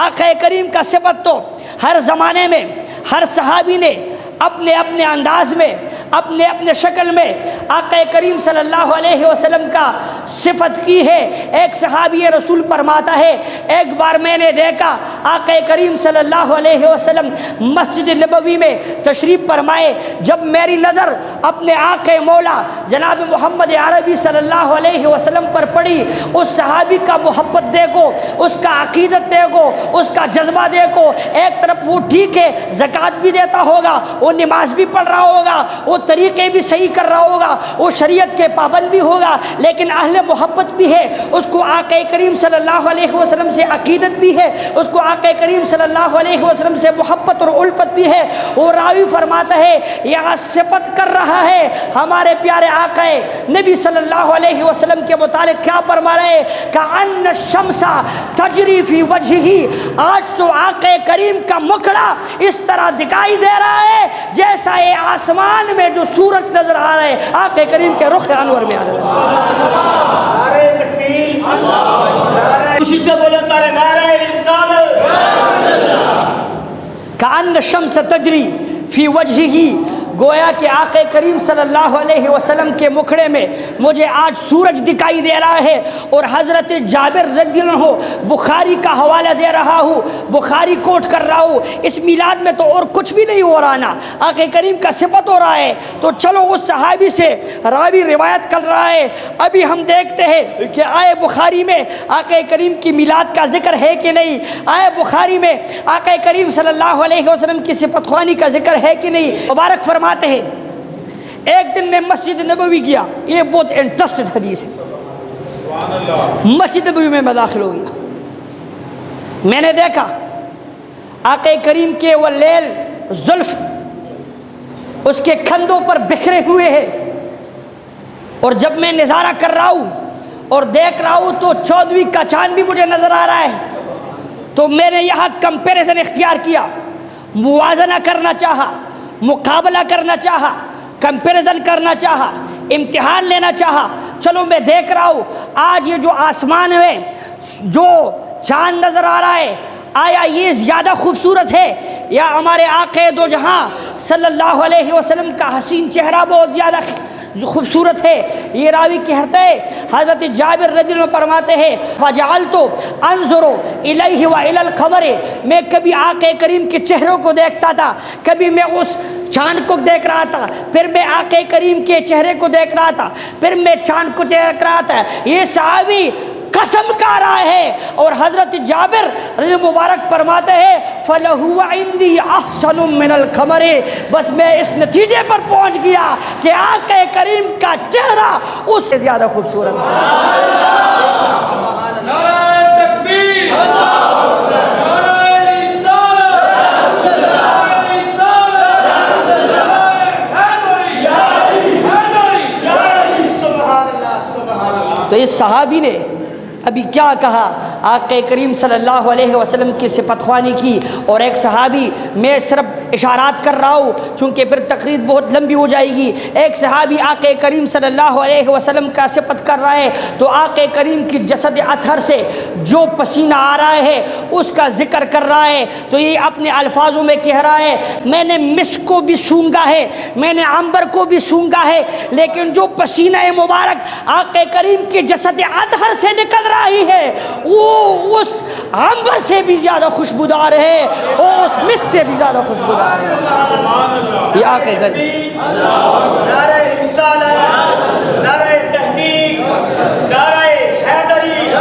آقا کریم کا صفت تو ہر زمانے میں ہر صحابی نے اپنے اپنے انداز میں اپنے اپنے شکل میں آقا کریم صلی اللہ علیہ وسلم کا صفت کی ہے۔ ایک صحابی رسول فرماتا ہے، ایک بار میں نے دیکھا آقا کریم صلی اللہ علیہ وسلم مسجد نبوی میں تشریف فرمائے، جب میری نظر اپنے آقا مولا جناب محمد عربی صلی اللہ علیہ وسلم پر پڑی، اس صحابی کا محبت دیکھو، اس کا عقیدت دیکھو، اس کا جذبہ دیکھو۔ ایک طرف وہ ٹھیک ہے زکوٰۃ بھی دیتا ہوگا، وہ نماز بھی پڑھ رہا ہوگا، وہ طریقے بھی صحیح کر رہا ہوگا، وہ شریعت کے پابند بھی ہوگا، لیکن اہل محبت بھی ہے، اس کو آقا کریم صلی اللہ علیہ وسلم سے عقیدت بھی ہے، اس کو آقا کریم صلی اللہ علیہ وسلم سے محبت اور الفت بھی ہے۔ وہ راوی فرماتا ہے یہاں صفت کر رہا ہے ہمارے پیارے آقا نبی صلی اللہ علیہ وسلم کے متعلق کیا فرما رہے؟ کأن الشمس تجری فی وجہہ، آج تو آقا کریم کا مکھڑا اس طرح دکھائی دے رہا ہے جیسا یہ آسمان میں جو سورج نظر آ رہا ہے آقا کریم کے رخ انور میں آ رہا ہے۔ نعرہ تکبیر، خوشی سے بولے سارے نعرہ رسالت۔ کأن الشمس تجری فی وجہہ، گویا کہ آقا کریم صلی اللہ علیہ وسلم کے مکھڑے میں مجھے آج سورج دکھائی دے رہا ہے۔ اور حضرت جابر رضی اللہ عنہ، بخاری کا حوالہ دے رہا ہوں، بخاری کوٹ کر رہا ہوں، اس میلاد میں تو اور کچھ بھی نہیں ہو رہا نا، آقا کریم کا صفت ہو رہا ہے۔ تو چلو اس صحابی سے راوی روایت کر رہا ہے، ابھی ہم دیکھتے ہیں کہ آئے بخاری میں آقا کریم کی میلاد کا ذکر ہے کہ نہیں، آئے بخاری میں آقا کریم صلی اللہ علیہ وسلم کی صفت خوانی کا ذکر ہے کہ نہیں۔ مبارک فرماتے ہیں ایک دن میں مسجد نبوی گیا، یہ بہت انٹرسٹڈ حدیث ہے، مسجد نبوی میں داخل ہو گیا، میں نے دیکھا آقا کریم کے وہ لیل زلف اس کے کندھوں پر بکھرے ہوئے ہیں، اور جب میں نظارہ کر رہا ہوں اور دیکھ رہا ہوں تو 14ویں کا چاند بھی مجھے نظر آ رہا ہے، تو میں نے یہاں کمپیریزن اختیار کیا، موازنہ کرنا چاہا، مقابلہ کرنا چاہا، کمپیریزن کرنا چاہا، امتحان لینا چاہا۔ چلو میں دیکھ رہا ہوں آج یہ جو آسمان ہے، جو چاند نظر آ رہا ہے، آیا یہ زیادہ خوبصورت ہے یا ہمارے آقا دو جہاں صلی اللہ علیہ وسلم کا حسین چہرہ بہت زیادہ خوبصورت ہے؟ یہ راوی کہتے ہیں، حضرت جابر رضی اللہ عنہ فرماتے ہیں فجعلت انظر الیہ والی القمر، میں کبھی آقا کریم کے چہروں کو دیکھتا تھا، کبھی میں اس چاند کو دیکھ رہا تھا، پھر میں آقا کریم کے چہرے کو دیکھ رہا تھا، پھر میں چاند کو دیکھ رہا تھا۔ یہ صحابی قسم کھا رہا ہے، اور حضرت جابر رضی اللہ مبارک فرماتے ہیں فَلَهُوَ عِنْدِي أَحْسَنُ مِنَ الْقَمَرِ، بس میں اس نتیجے پر پہنچ گیا کہ آقا کریم کا چہرہ اس سے زیادہ خوبصورت ہے۔ نعرہ تکبیر، نعرہ تو اس صحابی نے ابھی کیا کہا، آقا کریم صلی اللہ علیہ وسلم کی صفت خوانی کی، اور ایک صحابی، میں صرف اشارات کر رہا ہوں چونکہ پھر تقریر بہت لمبی ہو جائے گی، ایک صحابی آقا کریم صلی اللہ علیہ وسلم کا صفت کر رہا ہے، تو آقا کریم کی جسد اطہر سے جو پسینہ آ رہا ہے اس کا ذکر کر رہا ہے، تو یہ اپنے الفاظوں میں کہہ رہا ہے میں نے مسک کو بھی سونگا ہے، میں نے عنبر کو بھی سونگا ہے، لیکن جو پسینہ مبارک آقا کریم کی جسد اطہر سے نکل رہی ہے وہ اس عنبر سے بھی زیادہ خوشبودار ہے، اور اس مسک سے بھی زیادہ خوشبودار ہے۔ یہ آقا کریم، نعرہ رسالت، نعرہ تحقیق، نعرہ حیدری۔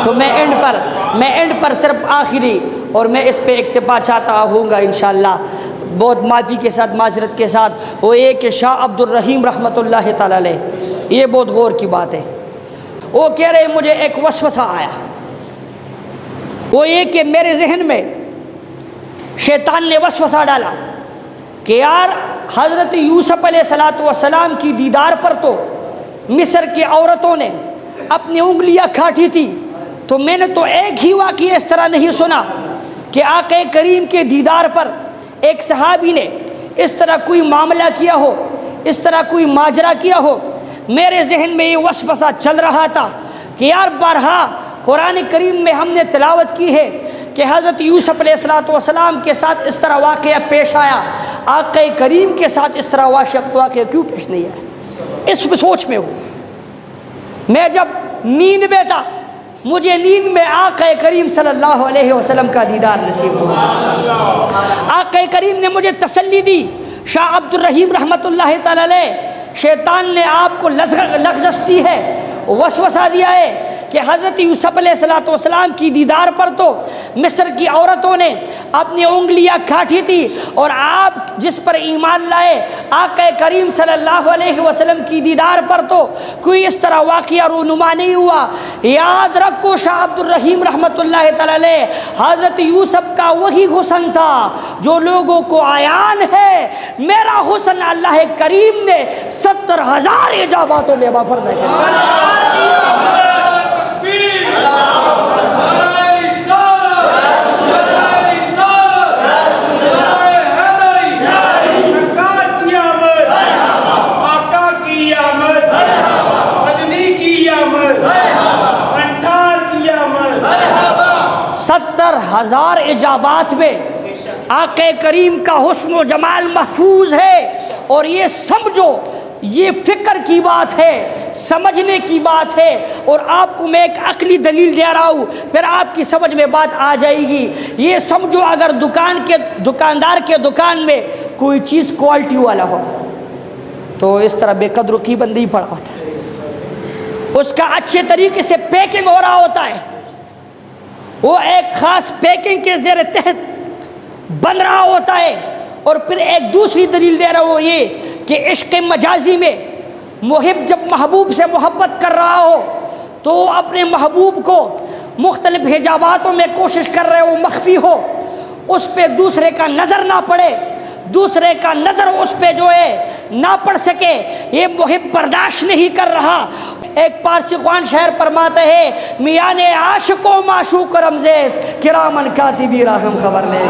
تو میں اینڈ پر صرف آخری، اور میں اس پہ اکتفا چاہتا ہوں گا انشاءاللہ بہت معافی کے ساتھ، معذرت کے ساتھ، وہ یہ کہ شاہ عبد الرحیم رحمۃ اللہ تعالی علیہ، یہ بہت غور کی بات ہے، وہ کہہ رہے مجھے ایک وسوسہ آیا، وہ یہ کہ میرے ذہن میں شیطان نے وسوسہ ڈالا کہ یار حضرت یوسف علیہ السلام کی دیدار پر تو مصر کی عورتوں نے اپنی انگلیاں کاٹی تھی، تو میں نے تو ایک ہی واقعہ اس طرح نہیں سنا کہ آقا کریم کے دیدار پر ایک صحابی نے اس طرح کوئی معاملہ کیا ہو، اس طرح کوئی ماجرا کیا ہو۔ میرے ذہن میں یہ وسوسہ چل رہا تھا کہ یار بارہا قرآن کریم میں ہم نے تلاوت کی ہے کہ حضرت یوسف علیہ السلام کے ساتھ اس طرح واقعہ پیش آیا، آقا کریم کے ساتھ اس طرح واقعہ کیوں پیش نہیں آیا؟ اس سوچ میں ہوں میں، جب نیند میں تھا مجھے نیند میں آقا کریم صلی اللہ علیہ وسلم کا دیدار نصیب ہوا۔ آقا کریم نے مجھے تسلی دی۔ شاہ عبد الرحیم رحمۃ اللہ تعالی علیہ، شیطان نے آپ کو لغزش دی ہے، وسوسہ دیا ہے کہ حضرت یوسف علیہ السلام کی دیدار پر تو مصر کی عورتوں نے اپنی انگلیاں کاٹی تھی، اور آپ جس پر ایمان لائے آقا کریم صلی اللہ علیہ وسلم کی دیدار پر تو کوئی اس طرح واقعہ رونما نہیں ہوا۔ یاد رکھو شاہ عبد الرحیم رحمۃ اللہ تعالی علیہ، حضرت یوسف کا وہی حسن تھا جو لوگوں کو عیان ہے، میرا حسن اللہ کریم نے 70,000 اجاباتوں میں فرمایا ہے۔ ستر 70,000 اجابات میں آقا کریم کا حسن و جمال محفوظ ہے، اور یہ سمجھو یہ فکر کی بات ہے، سمجھنے کی بات ہے، اور آپ کو میں ایک عقلی دلیل دے رہا ہوں، پھر آپ کی سمجھ میں بات آ جائے گی۔ یہ سمجھو اگر دکاندار کے دکان میں کوئی چیز کوالٹی والا ہو تو اس طرح بے قدر و قیمت نہیں پڑا ہوتا، اس کا اچھے طریقے سے پیکنگ ہو رہا ہوتا ہے، وہ ایک خاص پیکنگ کے زیر تحت بن رہا ہوتا ہے۔ اور پھر ایک دوسری دلیل دے رہا ہوں یہ کہ عشق مجازی میں محب جب محبوب سے محبت کر رہا ہو تو اپنے محبوب کو مختلف حجاباتوں میں کوشش کر رہے ہو مخفی ہو، اس پہ دوسرے کا نظر نہ پڑے، دوسرے کا نظر اس پہ جو ہے نہ پڑ سکے، یہ محب برداشت نہیں کر رہا۔ ایک پارسی خوان شاعر فرماتے ہیں، میاں نے عاشق و معشوق رمزیز کرامن کاتبی راہم خبر لے۔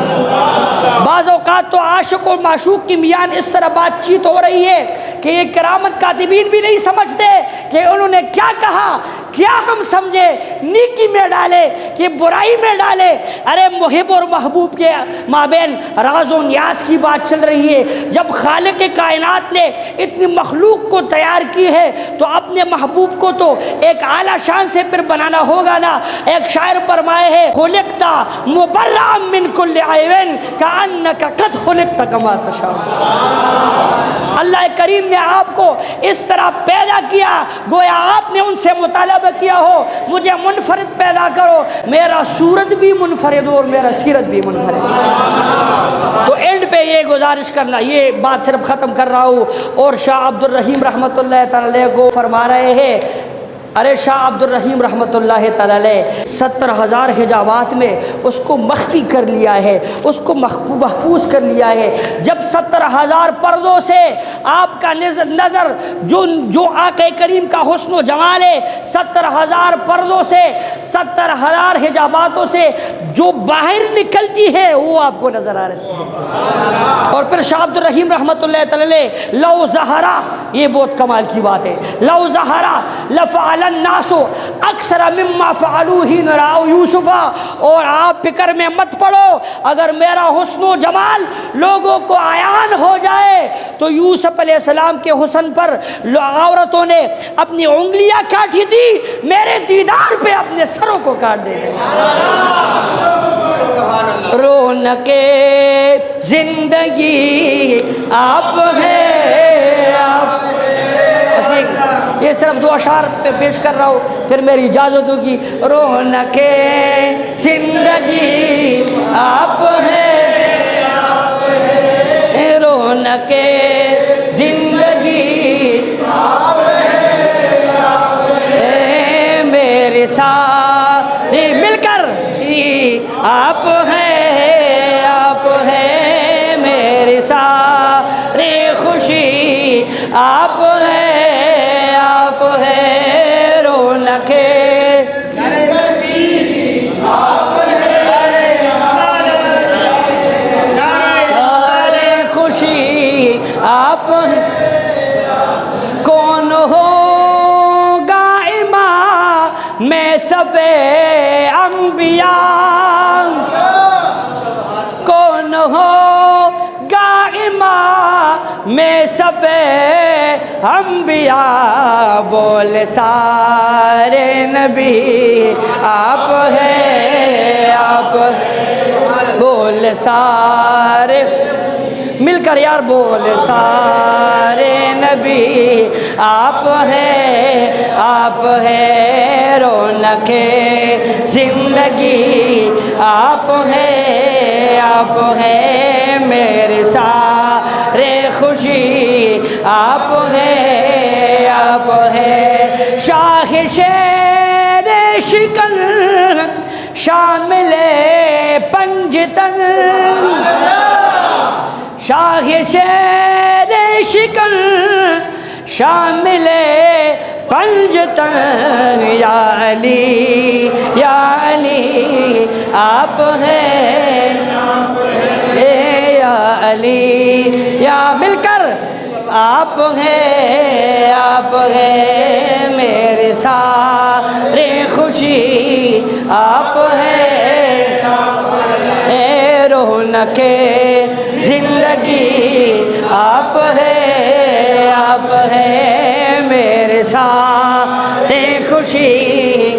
بعض اوقات تو عاشق و معشوق کی میان اس طرح بات چیت ہو رہی ہے کہ یہ کرامت کاتبین بھی نہیں سمجھتے کہ انہوں نے کیا کہا، کیا ہم سمجھے، نیکی میں ڈالے کہ برائی میں ڈالے۔ ارے محب اور محبوب کے مابین راز و نیاز کی بات چل رہی ہے۔ جب خالق کائنات نے اتنی مخلوق کو تیار کی ہے تو اپنے محبوب کو تو ایک اعلیٰ شان سے پھر بنانا ہوگا نا۔ ایک شاعر فرمائے ہے، خلقتا مبرعا من کل عیب کأنک قد خلقت کما تشاء۔ اللہ کریم نے آپ کو اس طرح پیدا کیا گویا آپ نے ان سے مطالبہ کیا ہو مجھے منفرد پیدا کرو، میرا صورت بھی منفرد ہو اور میرا سیرت بھی منفرد۔ تو اینڈ پہ یہ گزارش کرنا، یہ بات صرف ختم کر رہا ہوں، اور شاہ عبد الرحیم رحمۃ اللہ تعالی کو فرما رہے ہیں، ارے شاہ عبد الرحیم رحمۃ اللہ تعالی علیہ 70,000 حجابات میں اس کو مخفی کر لیا ہے، اس کو محفوظ کر لیا ہے۔ جب 70,000 پردوں سے آپ کا نظر جو آقا کریم کا حسن و جمال ہے، 70,000 پردوں سے 70,000 حجاباتوں سے جو باہر نکلتی ہے وہ آپ کو نظر آ رہی ہے۔ اور پھر شاہ عبد الرحیم رحمۃ اللہ تعالی علیہ لو زہرا، یہ بہت کمال کی بات ہے، لو زہرا لفعل الناس اکثر مما فعلوا حين رأوا یوسف، اور آپ فکر میں مت پڑو، اگر میرا حسن و جمال لوگوں کو عیان ہو جائے تو یوسف علیہ السلام کے حسن پر عورتوں نے اپنی انگلیاں کاٹی تھی، میرے دیدار پہ اپنے سروں کو کاٹ دیں گے۔ رونق زندگی آپ ہے، آپ یہ صرف 2 اشعار پہ پیش کر رہا ہوں، پھر میری اجازت ہوگی۔ رونق زندگی آپ ہے، رونق زندگی اے میرے سارے مل کر آپ ہے، آپ ہے میرے سارے خوشی آپ ہے، آپ ہے رونق خوشی آپ کون ہوگا امام میں سب سب انبیاء کون ہوگا امام میں سب انبیاء بول سارے نبی آپ ہیں آپ بول سارے مل کر یار بول سارے نبی آپ ہیں رونق زندگی آپ ہیں میرے سارے خوشی آپ ہیں شاہ شیر شکن شامل پنجتن شاہ شیر شکن شامل پنجتن یا علی آپ ہیں یا علی یا مل کر آپ ہیں میرے سارے خوشی آپ ہیں رونق زندگی آپ ہیں میرے سارے خوشی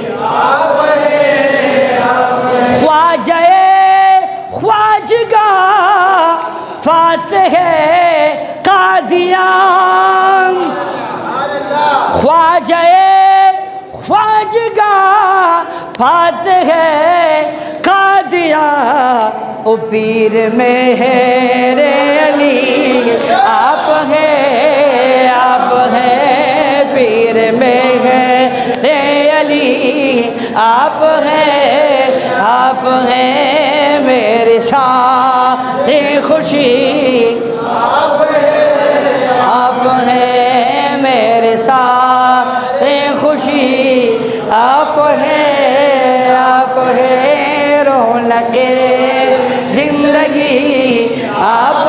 خواجہ خواجگاہ فاتح قادیان خواجہ خواجگاہ فاتح قادیان او پیر مہر علی آپ ہیں پیر مہر علی آپ ہیں میرے سارے خوشی آپ ہیں میرے سارے خوشی آپ ہیں رونق زندگی آپ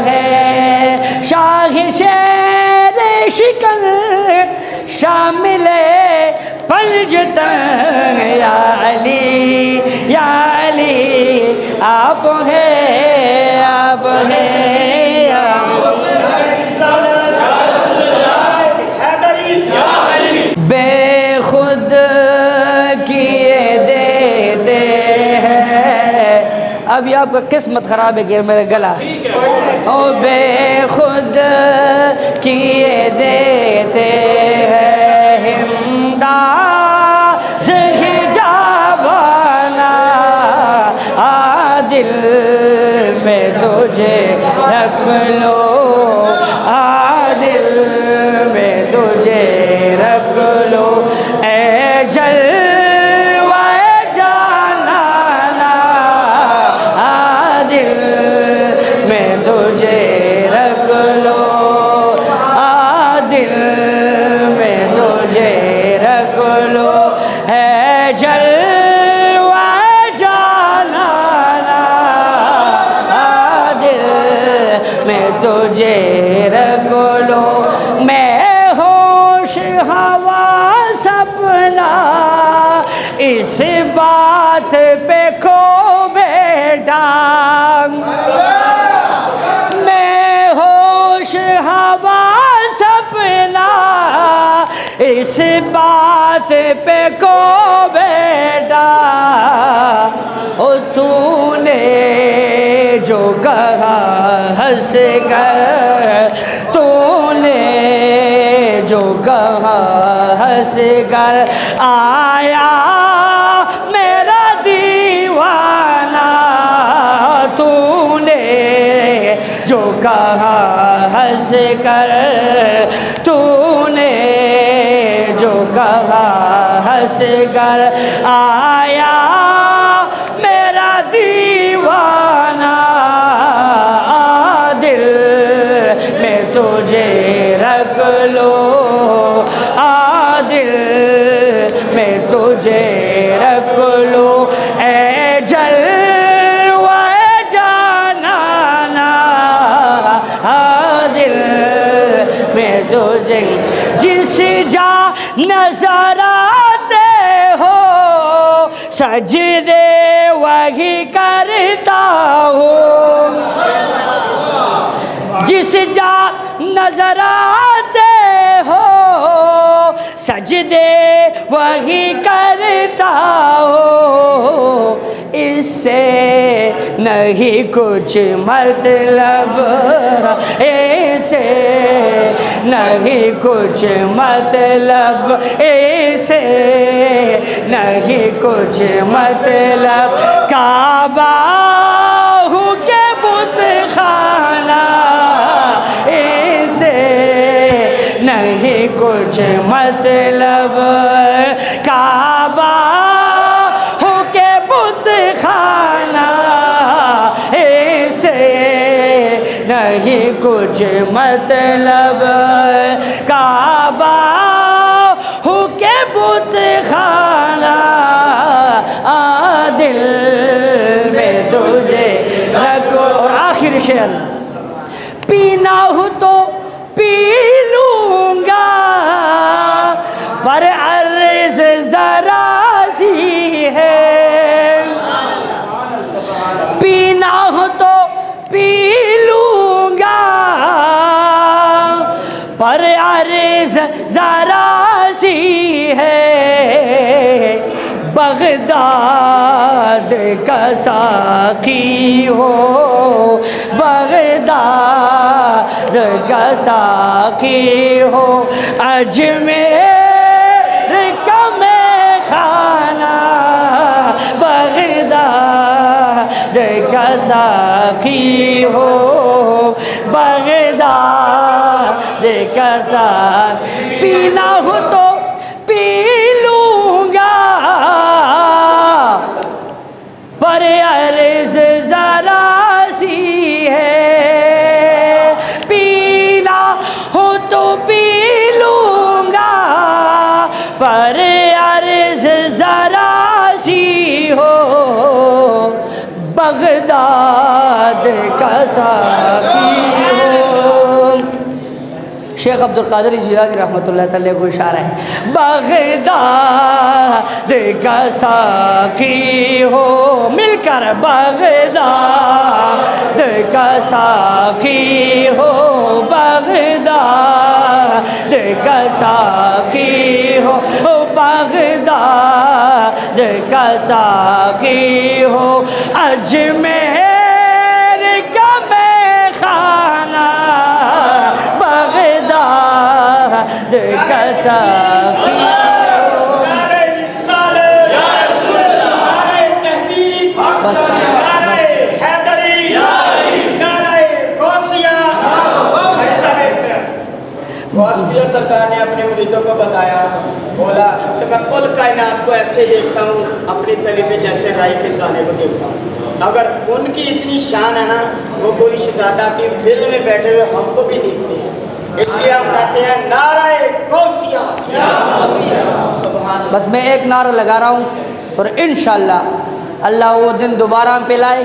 ہیں شاہ شیر شکن شامل پنجتن یا علی آپ ہیں بے خود کیے دیتے ہیں ابھی آپ کا قسمت خراب ہے کہ میرے گلا او بے خود کیے دیتے ہیں ہمداز حجابانا دل میں تجھے رکھ لو دل میں تجھے رکھ لو اے جلوہ جانانا دل میں تجھے رکھ لو دل میں تجھے رکھ لو ہے جلوہ جانانا دل میں تجھے رکھ لو میں ہوش حواس اپنا اس بات پہ کھو بیٹھا میں ہوش حواس اپنا اس بات پہ کھو بیٹھا او تو نے جو کہا ہنس کر تو نے جو کہا ہنس کر آیا میرا دیوانہ تو نے جو کہا ہنس کر تو نے جو کہا ہنس کر آیا میرا دیوانہ دل میں تجھے رکھ لو دل میں تجھے رکھ لو اے جلوہ جانانا دل میں تجھے جس جا نظر سجدے وہی کرتا ہوں جس جا نظر آتے ہو، سجدے وہی کرتا ہو، اس سے نہیں کچھ مطلب، اس سے نہیں کچھ مطلب، اس سے نہیں کچھ مطلب، کعبہ ہو کے بت خانہ، اس سے نہیں کچھ مطلب، کعبہ ہو کے بت خانہ، اس سے نہیں کچھ مطلب، کعبہ ہو کے بت خانہ، دل میں تجھے رکھو۔ اور آخر شعر، پینا ہو تو پی لوں گا پر عرض ذرا سی ہے، پینا ہو تو پی لوں گا پر عرض ذرا سی ہے، بغداد کا ساقی ہو، بغداد کا ساقی ہو، اجمیر کا میں خانہ، بغداد کا ساقی ہو، بغداد کا ساقی، پینا ہو تو پی لوں گا پر عرض ذرا سی ہے، پینا ہو تو پی لوں گا پر عرض ذرا سی ہو، بغداد کا ساقی ہو۔ شیخ عبد القادر جیلانی رحمۃ اللہ تعالیٰ کو اشارہ ہے، بغداد کا ساقی ہو، مل کر بغداد کا ساقی ہو، بغداد کا ساقی ہو، بغداد کا ساقی ہو، اجمیر کا میں خانہ، بغداد کا ساقی ہو۔ نعرہ رسالت، نعرہ تحقیق، بس نعرہ حیدری، نعرہ غوثیہ۔ غوثیہ سرکار نے اپنے مریدوں کو بتایا، بولا کہ میں کل کائنات کو ایسے دیکھتا ہوں اپنی تلی پہ جیسے رائی کے دانے کو دیکھتا ہوں۔ اگر ان کی اتنی شان ہے نا، وہ گولی شہزادہ کی دل میں بیٹھے ہوئے ہم کو بھی دیکھتے ہیں، اس لیے ہم کہتے ہیں نعرہ غوثیہ۔ سبحان اللہ۔ بس میں ایک نعرہ لگا رہا ہوں اور انشاءاللہ اللہ وہ دن دوبارہ ہم پہ لائے۔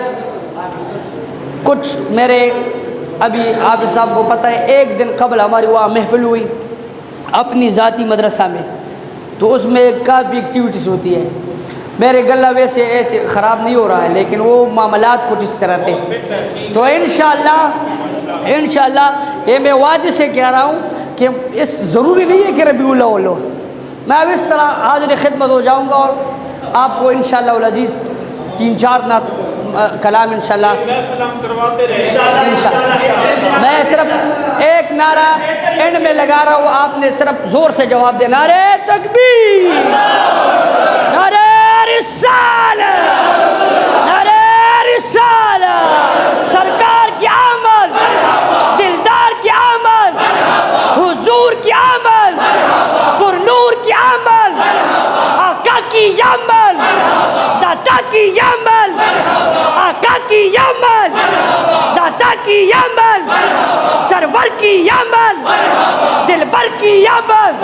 کچھ میرے ابھی آپ صاحب کو پتہ ہے، ایک دن قبل ہماری وہاں محفل ہوئی اپنی ذاتی مدرسہ میں، تو اس میں کافی ایکٹیویٹیز ہوتی ہے۔ میرے گلہ ویسے ایسے خراب نہیں ہو رہا ہے، لیکن وہ معاملات کچھ اس طرح تھے، تو انشاءاللہ یہ میں وعدے سے کہہ رہا ہوں کہ اس ضروری نہیں ہے کہ ربیع الاول ہو، میں اب اس طرح حاضر خدمت ہو جاؤں گا اور آپ کو انشاءاللہ العزیز 3-4 کلام انشاءاللہ میں صرف ایک نعرہ اینڈ میں لگا رہا ہوں، آپ نے صرف زور سے جواب دینا، نعرہ تکبیر، نعرہ رسالت، نعرہ رسالت، سرکار کی آمد، دلدار کی آمد، حضور کی آمد، پر نور کی آمد، آقا کی آمد، داتا کی آمد، آقا کی آمد، داتا کی آمد، سرور کی آمد، دلبر کی آمد،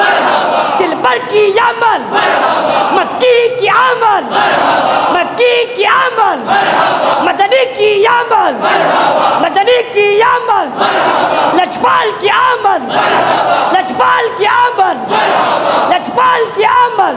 دلبر کی آمد، مکی کی آمد، مکی کی آمد، مدنی کی آمد، مدنی کی آمد، لجپال کی آمد، لجپال کی آمد، لجپال کی آمد،